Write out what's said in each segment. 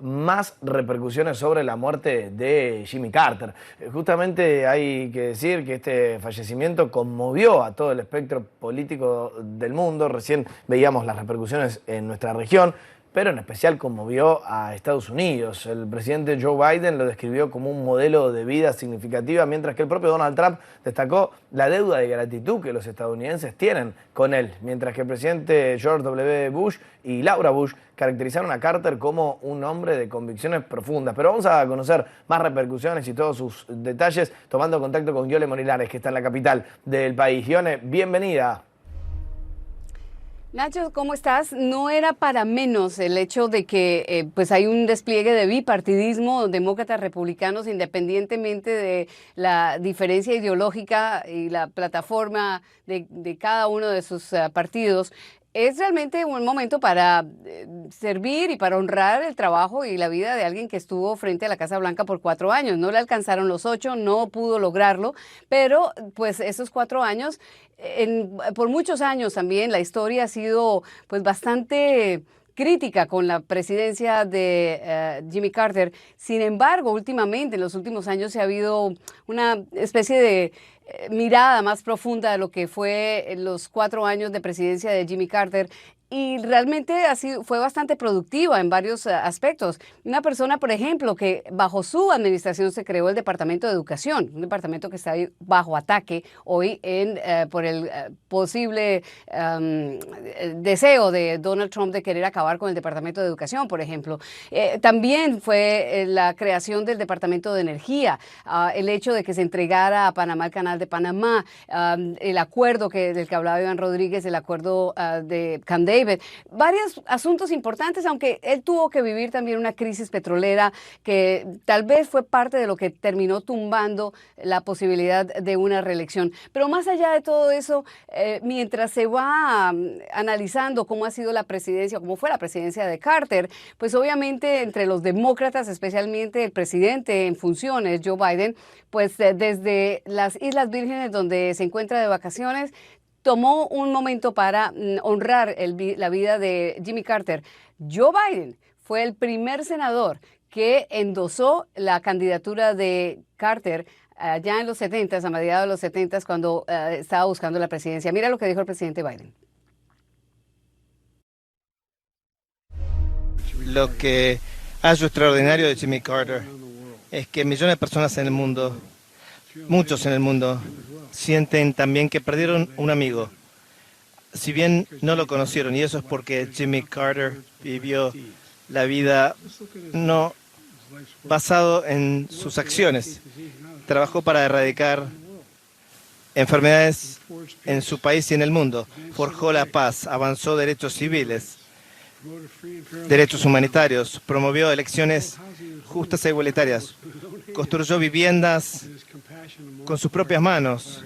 más repercusiones sobre la muerte de Jimmy Carter. Justamente hay que decir que este fallecimiento conmovió a todo el espectro político del mundo. Recién veíamos las repercusiones en nuestra región, pero en especial conmovió a Estados Unidos. El presidente Joe Biden lo describió como un modelo de vida significativa, mientras que el propio Donald Trump destacó la deuda de gratitud que los estadounidenses tienen con él, mientras que el presidente George W. Bush y Laura Bush caracterizaron a Carter como un hombre de convicciones profundas. Pero vamos a conocer más repercusiones y todos sus detalles tomando contacto con Yole Morilares, que está en la capital del país. Yole, bienvenida. Nacho, ¿cómo estás? No era para menos el hecho de que pues hay un despliegue de bipartidismo, demócratas, republicanos, independientemente de la diferencia ideológica y la plataforma de cada uno de sus partidos. Es realmente un momento para servir y para honrar el trabajo y la vida de alguien que estuvo frente a la Casa Blanca por 4 años. No le alcanzaron los 8, no pudo lograrlo, pero pues esos 4 años, por muchos años también la historia ha sido pues bastante crítica con la presidencia de Jimmy Carter. Sin embargo, últimamente, en los últimos años, se ha habido una especie de mirada más profunda de lo que fue los 4 años de presidencia de Jimmy Carter. Y realmente fue bastante productiva en varios aspectos. Una persona, por ejemplo, que bajo su administración se creó el Departamento de Educación, un departamento que está bajo ataque hoy por el posible deseo de Donald Trump de querer acabar con el Departamento de Educación, por ejemplo. También fue la creación del Departamento de Energía, el hecho de que se entregara a Panamá el Canal de Panamá, el acuerdo del que hablaba Iván Rodríguez, el acuerdo de Camp David. Varios asuntos importantes, aunque él tuvo que vivir también una crisis petrolera que tal vez fue parte de lo que terminó tumbando la posibilidad de una reelección. Pero más allá de todo eso, mientras se va analizando cómo ha sido la presidencia, cómo fue la presidencia de Carter, pues obviamente entre los demócratas, especialmente el presidente en funciones, Joe Biden, pues desde las Islas Vírgenes, donde se encuentra de vacaciones, tomó un momento para honrar la vida de Jimmy Carter. Joe Biden fue el primer senador que endosó la candidatura de Carter ya en los 70, a mediados de los 70, cuando estaba buscando la presidencia. Mira lo que dijo el presidente Biden. Lo que hace extraordinario de Jimmy Carter es que millones de personas en el mundo, muchos en el mundo, sienten también que perdieron un amigo, si bien no lo conocieron, y eso es porque Jimmy Carter vivió la vida no basado en sus acciones. Trabajó para erradicar enfermedades en su país y en el mundo. Forjó la paz, avanzó derechos civiles, derechos humanitarios, promovió elecciones justas e igualitarias, construyó viviendas con sus propias manos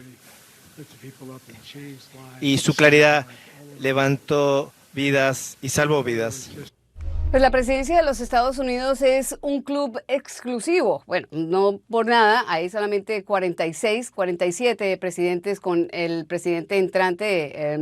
y su claridad levantó vidas y salvó vidas. Pues la presidencia de los Estados Unidos es un club exclusivo. Bueno, no por nada, hay solamente 47 presidentes con el presidente entrante,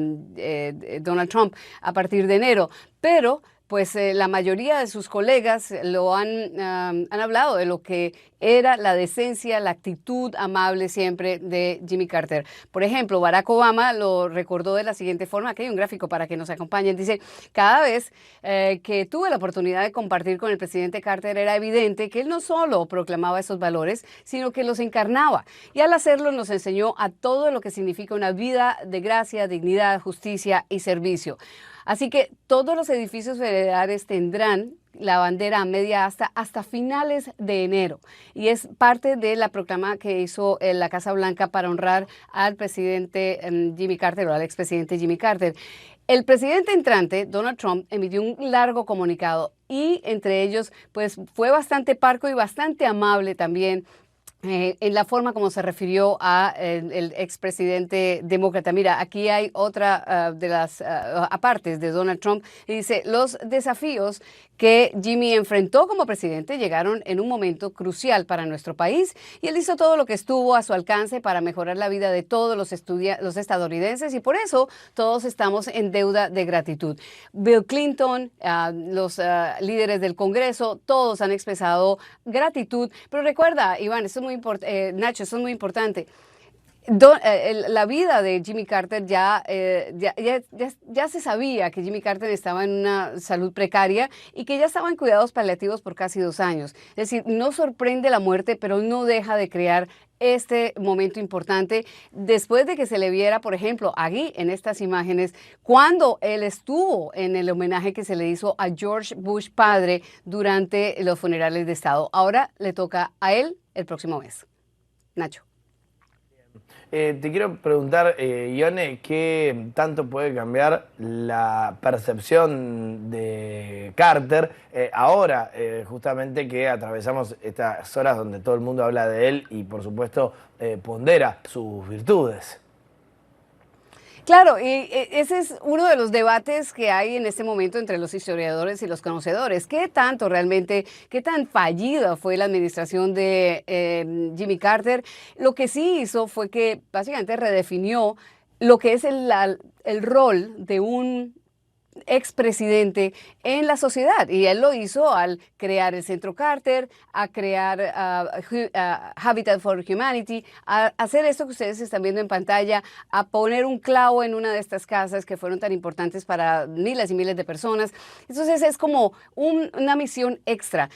Donald Trump, a partir de enero. Pero pues la mayoría de sus colegas han hablado de lo que era la decencia, la actitud amable siempre de Jimmy Carter. Por ejemplo, Barack Obama lo recordó de la siguiente forma. Aquí hay un gráfico para que nos acompañen. Dice, cada vez que tuve la oportunidad de compartir con el presidente Carter, era evidente que él no solo proclamaba esos valores, sino que los encarnaba. Y al hacerlo nos enseñó a todo lo que significa una vida de gracia, dignidad, justicia y servicio. Así que todos los edificios federales tendrán la bandera a media asta hasta finales de enero. Y es parte de la proclama que hizo la Casa Blanca para honrar al presidente Jimmy Carter o al expresidente Jimmy Carter. El presidente entrante, Donald Trump, emitió un largo comunicado y entre ellos pues fue bastante parco y bastante amable también en la forma como se refirió a el expresidente demócrata. Mira, aquí hay otra de las apartes de Donald Trump y dice, los desafíos que Jimmy enfrentó como presidente llegaron en un momento crucial para nuestro país y él hizo todo lo que estuvo a su alcance para mejorar la vida de todos los estadounidenses y por eso todos estamos en deuda de gratitud. Bill Clinton, los líderes del Congreso, todos han expresado gratitud, pero recuerda, Iván, esto es muy Nacho, esto es muy importante. La vida de Jimmy Carter ya se sabía que Jimmy Carter estaba en una salud precaria y que ya estaba en cuidados paliativos por casi 2 años. Es decir, no sorprende la muerte, pero no deja de crear este momento importante después de que se le viera, por ejemplo, aquí en estas imágenes, cuando él estuvo en el homenaje que se le hizo a George Bush padre durante los funerales de Estado. Ahora le toca a él el próximo mes. Nacho. Te quiero preguntar, Ione, ¿qué tanto puede cambiar la percepción de Carter ahora, justamente que atravesamos estas horas donde todo el mundo habla de él y, por supuesto, pondera sus virtudes? Claro, y ese es uno de los debates que hay en este momento entre los historiadores y los conocedores. ¿Qué tanto realmente, qué tan fallida fue la administración de Jimmy Carter? Lo que sí hizo fue que básicamente redefinió lo que es el rol de un expresidente en la sociedad y él lo hizo al crear el Centro Carter, a crear Habitat for Humanity, a hacer esto que ustedes están viendo en pantalla, a poner un clavo en una de estas casas que fueron tan importantes para miles y miles de personas. Entonces es como una misión extra,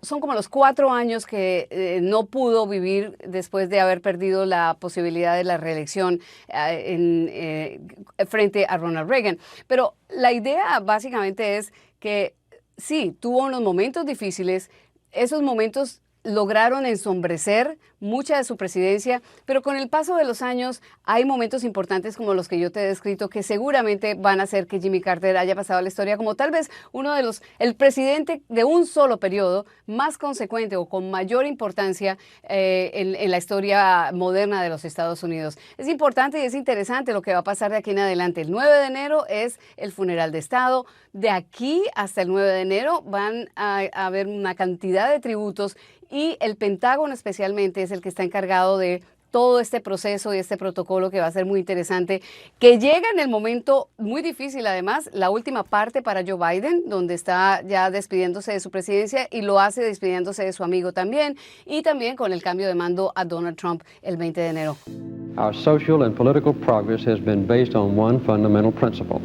son como los 4 años que no pudo vivir después de haber perdido la posibilidad de la reelección frente a Ronald Reagan. Pero la idea básicamente es que sí, tuvo unos momentos difíciles, esos momentos lograron ensombrecer mucha de su presidencia, pero con el paso de los años hay momentos importantes como los que yo te he descrito que seguramente van a hacer que Jimmy Carter haya pasado a la historia como tal vez el presidente de un solo periodo más consecuente o con mayor importancia en la historia moderna de los Estados Unidos. Es importante y es interesante lo que va a pasar de aquí en adelante. El 9 de enero es el funeral de Estado. De aquí hasta el 9 de enero van a haber una cantidad de tributos y el Pentágono especialmente es el que está encargado de todo este proceso y este protocolo que va a ser muy interesante, que llega en el momento muy difícil además, la última parte para Joe Biden, donde está ya despidiéndose de su presidencia y lo hace despidiéndose de su amigo también, y también con el cambio de mando a Donald Trump el 20 de enero. Our social and political progress has been based on one fundamental principle,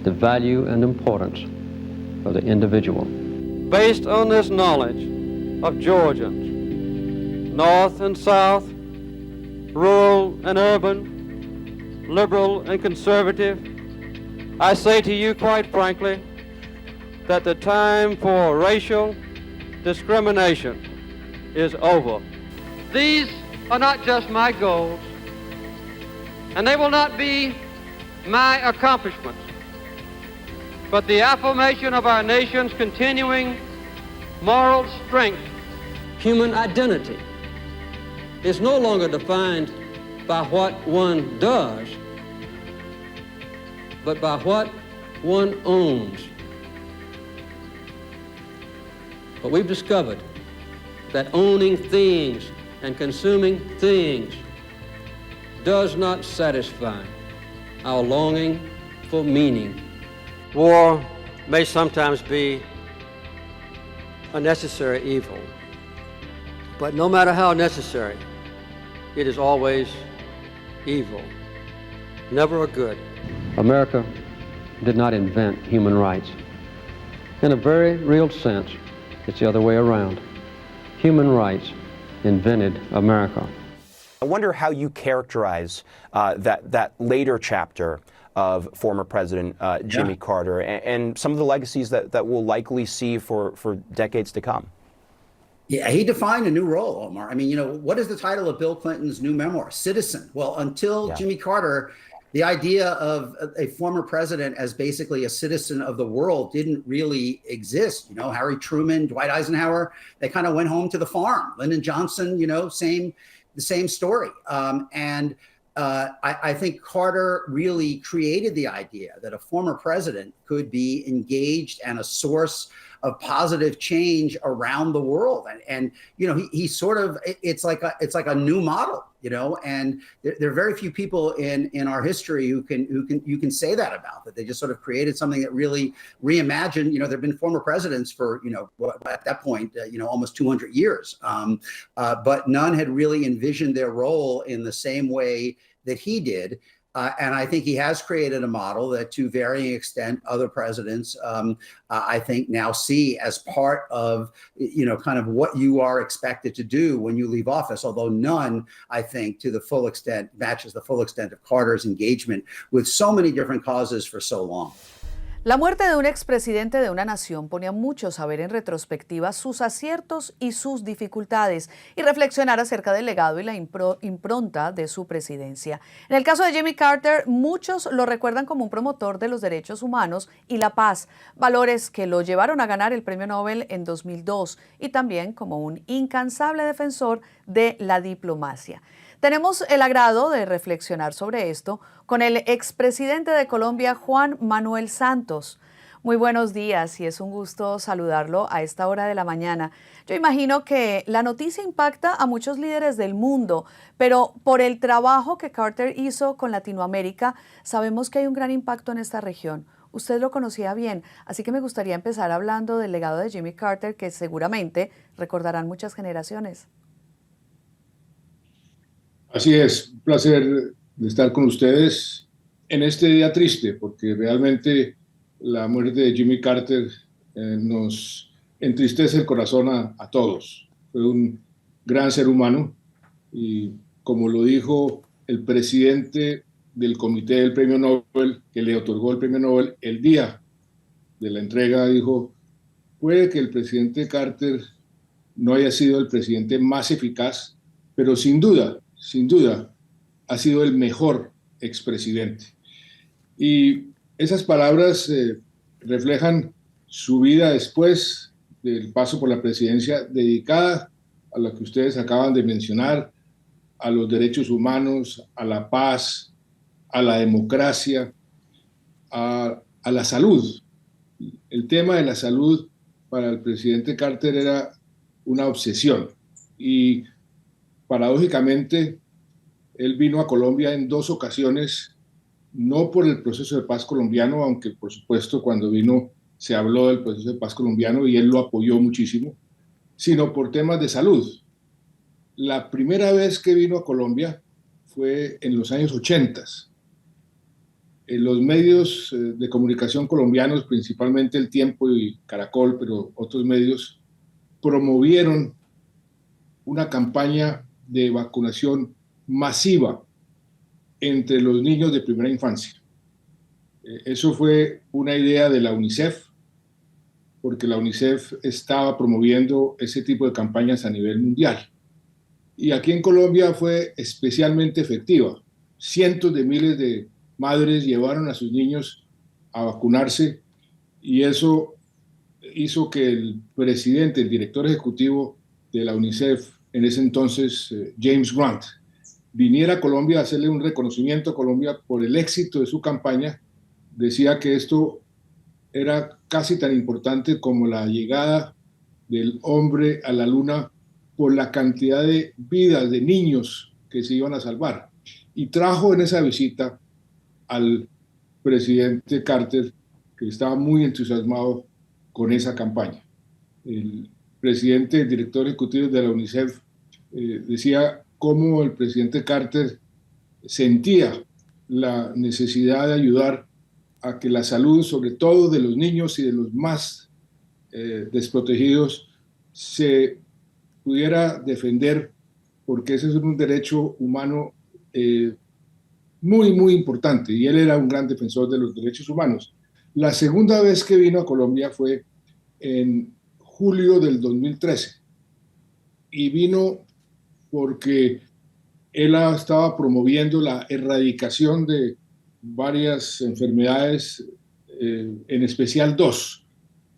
the value and importance of the individual. Based on this knowledge of Georgians, North and South, rural and urban, liberal and conservative, I say to you quite frankly that the time for racial discrimination is over. These are not just my goals, and they will not be my accomplishments, but the affirmation of our nation's continuing moral strength. Human identity is no longer defined by what one does, but by what one owns. But we've discovered that owning things and consuming things does not satisfy our longing for meaning. War may sometimes be a necessary evil, but no matter how necessary, it is always evil, never a good. America did not invent human rights. In a very real sense, it's the other way around. Human rights invented America. I wonder how you characterize that later chapter of former President Jimmy Carter and some of the legacies that we'll likely see for decades to come. Yeah, he defined a new role, Omar. I mean, you know, what is the title of Bill Clinton's new memoir? Citizen. Well, until Jimmy Carter, the idea of a former president as basically a citizen of the world didn't really exist. You know, Harry Truman, Dwight Eisenhower, they kind of went home to the farm. Lyndon Johnson, you know, the same story. I think Carter really created the idea that a former president could be engaged and a source of positive change around the world. And you know, he's sort of, it's like a new model, you know, and there are very few people in our history who can say that about, that they just sort of created something that really reimagined. You know, there have been former presidents for, you know, at that point, you know, almost 200 years, but none had really envisioned their role in the same way that he did. And I think he has created a model that, to varying extent, other presidents, I think, now see as part of, you know, kind of what you are expected to do when you leave office. Although none, I think, to the full extent matches the full extent of Carter's engagement with so many different causes for so long. La muerte de un expresidente de una nación pone a muchos a ver en retrospectiva sus aciertos y sus dificultades y reflexionar acerca del legado y la impronta de su presidencia. En el caso de Jimmy Carter, muchos lo recuerdan como un promotor de los derechos humanos y la paz, valores que lo llevaron a ganar el Premio Nobel en 2002, y también como un incansable defensor de la diplomacia. Tenemos el agrado de reflexionar sobre esto con el expresidente de Colombia, Juan Manuel Santos. Muy buenos días y es un gusto saludarlo a esta hora de la mañana. Yo imagino que la noticia impacta a muchos líderes del mundo, pero por el trabajo que Carter hizo con Latinoamérica, sabemos que hay un gran impacto en esta región. Usted lo conocía bien, así que me gustaría empezar hablando del legado de Jimmy Carter, que seguramente recordarán muchas generaciones. Así es, un placer de estar con ustedes en este día triste, porque realmente la muerte de Jimmy Carter nos entristece el corazón a todos. Fue un gran ser humano y, como lo dijo el presidente del comité del Premio Nobel, que le otorgó el Premio Nobel el día de la entrega, dijo: puede que el presidente Carter no haya sido el presidente más eficaz, pero sin duda, ha sido el mejor expresidente. Y esas palabras reflejan su vida después del paso por la presidencia, dedicada a lo que ustedes acaban de mencionar, a los derechos humanos, a la paz, a la democracia, a la salud. El tema de la salud para el presidente Carter era una obsesión, y paradójicamente, él vino a Colombia en 2 ocasiones, no por el proceso de paz colombiano, aunque por supuesto cuando vino se habló del proceso de paz colombiano y él lo apoyó muchísimo, sino por temas de salud. La primera vez que vino a Colombia fue en los años 80. En los medios de comunicación colombianos, principalmente El Tiempo y Caracol, pero otros medios, promovieron una campaña de vacunación masiva entre los niños de primera infancia. Eso fue una idea de la UNICEF, porque la UNICEF estaba promoviendo ese tipo de campañas a nivel mundial. Y aquí en Colombia fue especialmente efectiva. Cientos de miles de madres llevaron a sus niños a vacunarse, y eso hizo que el presidente, el director ejecutivo de la UNICEF, en ese entonces, James Grant, viniera a Colombia a hacerle un reconocimiento a Colombia por el éxito de su campaña. Decía que esto era casi tan importante como la llegada del hombre a la luna, por la cantidad de vidas de niños que se iban a salvar. Y trajo en esa visita al presidente Carter, que estaba muy entusiasmado con esa campaña. El presidente, el director ejecutivo de la UNICEF, decía cómo el presidente Carter sentía la necesidad de ayudar a que la salud, sobre todo de los niños y de los más desprotegidos, se pudiera defender, porque ese es un derecho humano muy importante, y él era un gran defensor de los derechos humanos. La segunda vez que vino a Colombia fue en julio del 2013, y vino porque él estaba promoviendo la erradicación de varias enfermedades, en especial 2.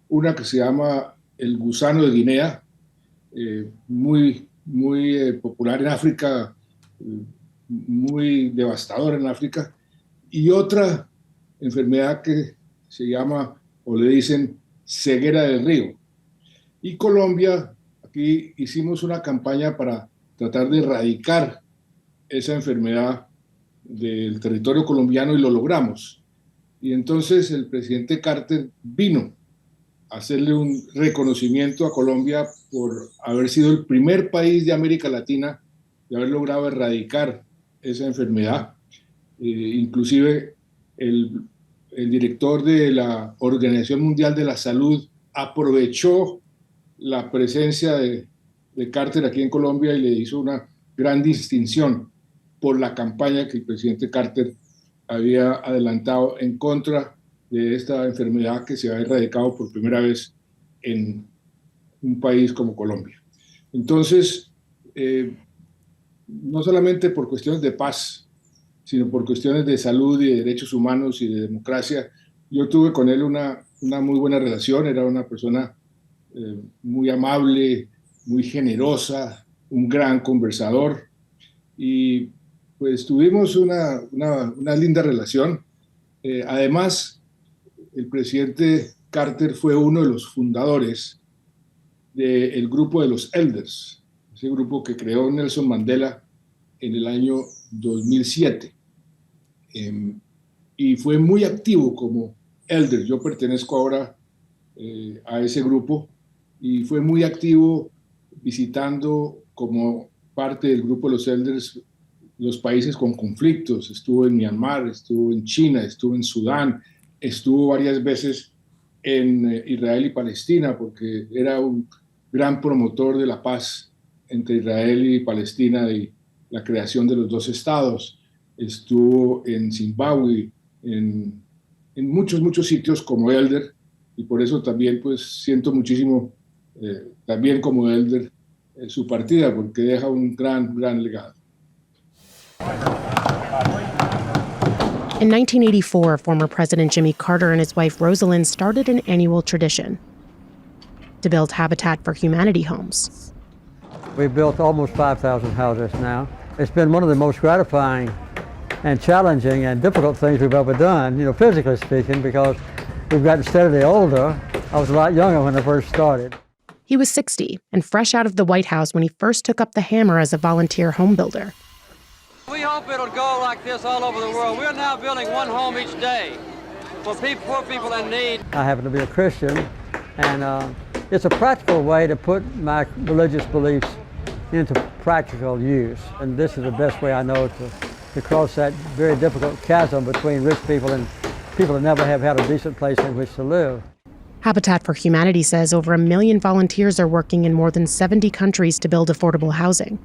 Una que se llama el gusano de Guinea, muy popular en África, muy devastadora en África, y otra enfermedad que se llama, o le dicen, ceguera del río. Y Colombia, aquí hicimos una campaña para tratar de erradicar esa enfermedad del territorio colombiano y lo logramos. Y entonces el presidente Carter vino a hacerle un reconocimiento a Colombia por haber sido el primer país de América Latina de haber logrado erradicar esa enfermedad. Inclusive el director de la Organización Mundial de la Salud aprovechó la presencia de Carter aquí en Colombia y le hizo una gran distinción por la campaña que el presidente Carter había adelantado en contra de esta enfermedad que se ha erradicado por primera vez en un país como Colombia. Entonces, no solamente por cuestiones de paz, sino por cuestiones de salud y de derechos humanos y de democracia, yo tuve con él una muy buena relación. Era una persona muy amable, muy generosa, un gran conversador, y pues tuvimos una linda relación. Además, el presidente Carter fue uno de los fundadores del grupo de los Elders, ese grupo que creó Nelson Mandela en el año 2007. Y fue muy activo como Elder. Yo pertenezco ahora a ese grupo, y fue muy activo visitando como parte del grupo de los Elders los países con conflictos. Estuvo en Myanmar, estuvo en China, estuvo en Sudán, estuvo varias veces en Israel y Palestina, porque era un gran promotor de la paz entre Israel y Palestina y la creación de los dos estados. Estuvo en Zimbabue, en muchos sitios como Elder, y por eso también pues siento muchísimo, también como Elder, su partida, porque deja un gran legado. In 1984, former President Jimmy Carter and his wife Rosalind started an annual tradition to build Habitat for Humanity homes. We've built almost 5,000 houses now. It's been one of the most gratifying and challenging and difficult things we've ever done, physically speaking, because we've gotten steadily older. I was a lot younger when I first started. He was 60 and fresh out of the White House when he first took up the hammer as a volunteer home builder. We hope it'll go like this all over the world. We're now building one home each day for poor people in need. I happen to be a Christian, and it's a practical way to put my religious beliefs into practical use. And this is the best way I know to cross that very difficult chasm between rich people and people that never have had a decent place in which to live. Habitat for Humanity says over 1 million volunteers are working in more than 70 countries to build affordable housing.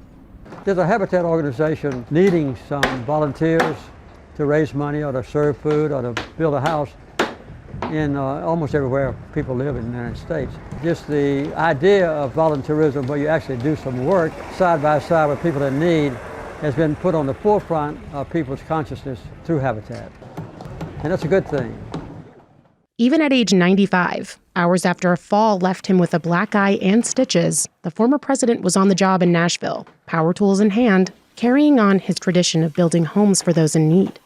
There's a Habitat organization needing some volunteers to raise money or to serve food or to build a house in almost everywhere people live in the United States. Just the idea of volunteerism, where you actually do some work side by side with people in need, has been put on the forefront of people's consciousness through Habitat. And that's a good thing. Even at age 95, hours after a fall left him with a black eye and stitches, the former president was on the job in Nashville, power tools in hand, carrying on his tradition of building homes for those in need.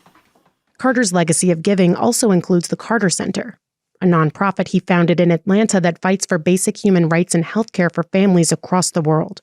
Carter's legacy of giving also includes the Carter Center, a nonprofit he founded in Atlanta that fights for basic human rights and health care for families across the world.